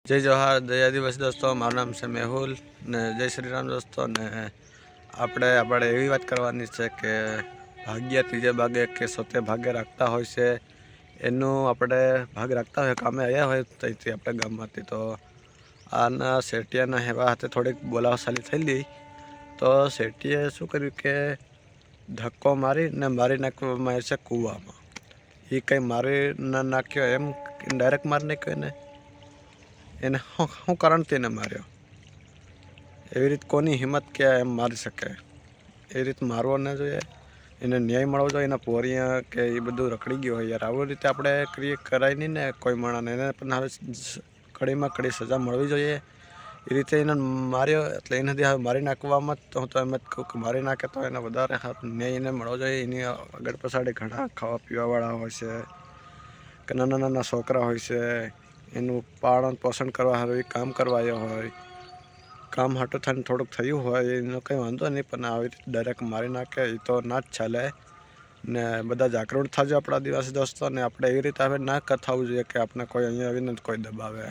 जय जोहार, जय आदिवासी दोस्तों। माરું નામ છે મેહુલ ને જય શ્રી રામ દોસ્તો। ને આપણે એવી વાત કરવાની છે કે ભાગ્ય ત્રીજે ભાગે કે સોતે ભાગે રાખતા હોય છે, એનું આપણે ભાગ રાખતા હોય કામે આવ્યા હોય ત્યાંથી આપણે ગામમાંથી, તો આના શેઠિયાના હેવા હાથે થોડીક બોલાવશાલી થયેલી। તો શેઠીએ શું કર્યું કે ધક્કો મારીને મારી નાખવામાં આવે છે કૂવામાં। એ કંઈ મારી ના નાખ્યો, એમ ડાયરેક્ટ મારી નાખ્યો એને શું કારણથી એને માર્યો? એવી રીત કોની હિંમત કે એમ મારી શકે? એ રીત મારવો ન જોઈએ, એને ન્યાય મળવો જોઈએ। એના પોરિયા કે એ બધું રખડી ગયું હોય યાર, આવી રીતે આપણે કરાય નહીં ને કોઈ માણસને। એને પણ હવે કડીમાં કડી સજા મળવી જોઈએ। એ રીતે એને માર્યો એટલે એનાથી હવે મારી નાખવામાં તો હું તો એમ જ કહું કે મારી નાખે તો એને વધારે ન્યાય એને મળવો જોઈએ। એની આગળ પછાડી ઘણા ખાવા પીવાવાળા હોય છે કે નાના નાના છોકરા હોય છે, એનું પાલન પોષણ કરવા સારું એ કામ કરવા આવ્યો હોય, કામ હાટું થઈને થોડુંક થયું હોય એનો કંઈ વાંધો નહીં, પણ આવી રીતે ડાયરેક્ટ મારી નાખે એ તો ના જ ચાલે। ને બધા જાગૃત થજો આપણા આદિવાસી દોસ્તો, ને આપણે એવી રીતે હવે ના થવું જોઈએ કે આપણે કોઈ અહીંયા આવીને કોઈ દબાવે,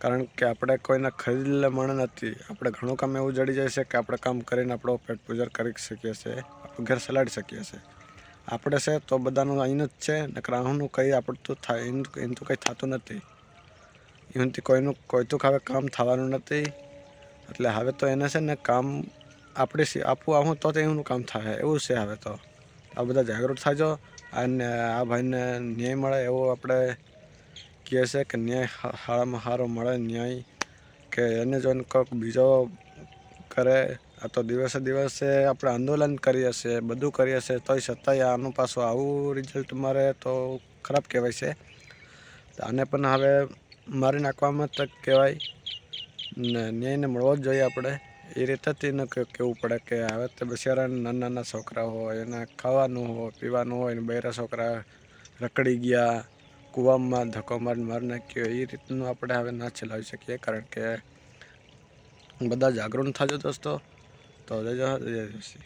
કારણ કે આપણે કોઈને ખરીદેલા માણસ નથી। આપણે ઘણું કામ એવું જડી જાય છે કે આપણે કામ કરીને આપણો પેટ ગુજર કરી શકીએ છીએ, આપણું ઘર ચલાવી શકીએ છીએ। આપણે છે તો બધાનું અહીંનું જ છે, નકર આનું કંઈ આપણું થાય એનું તો કંઈ થતું નથી। એનાથી કોઈનું હવે કામ થવાનું નથી, એટલે હવે તો એને છે ને કામ આપણે આપવું આવું તો એનું કામ થાય એવું છે। હવે તો આ બધા જાગૃત થજો અને આ ભાઈને ન્યાય મળે એવો આપણે કહે છે કે ન્યાય સારામાં સારો મળે ન્યાય, કે એને જોઈને કોઈક બીજો કરે। આ તો દિવસે દિવસે આપણે આંદોલન કરીએ છીએ, બધું કરીએ છીએ, તોય છતાંય આનું પાછું આવું રિઝલ્ટ મારે તો ખરાબ કહેવાય છે। તો આને પણ હવે મારી નાખવામાં જ કહેવાય ને ન્યાયને મળવો જ જોઈએ। આપણે એ રીતે જ એને કહેવું પડે કે હવે તો બિચારા નાના નાના છોકરા હોય, એને ખાવાનું હોય પીવાનું હોય, ને બૈરા છોકરા રખડી ગયા, કૂવામાં ધક્કો મારી નાખ્યો, એ રીતનું આપણે હવે ના ચલાવી શકીએ। કારણ કે બધા જાગૃત થજો દોસ્તો। તો જય જોહાર, જય આદિવાસી।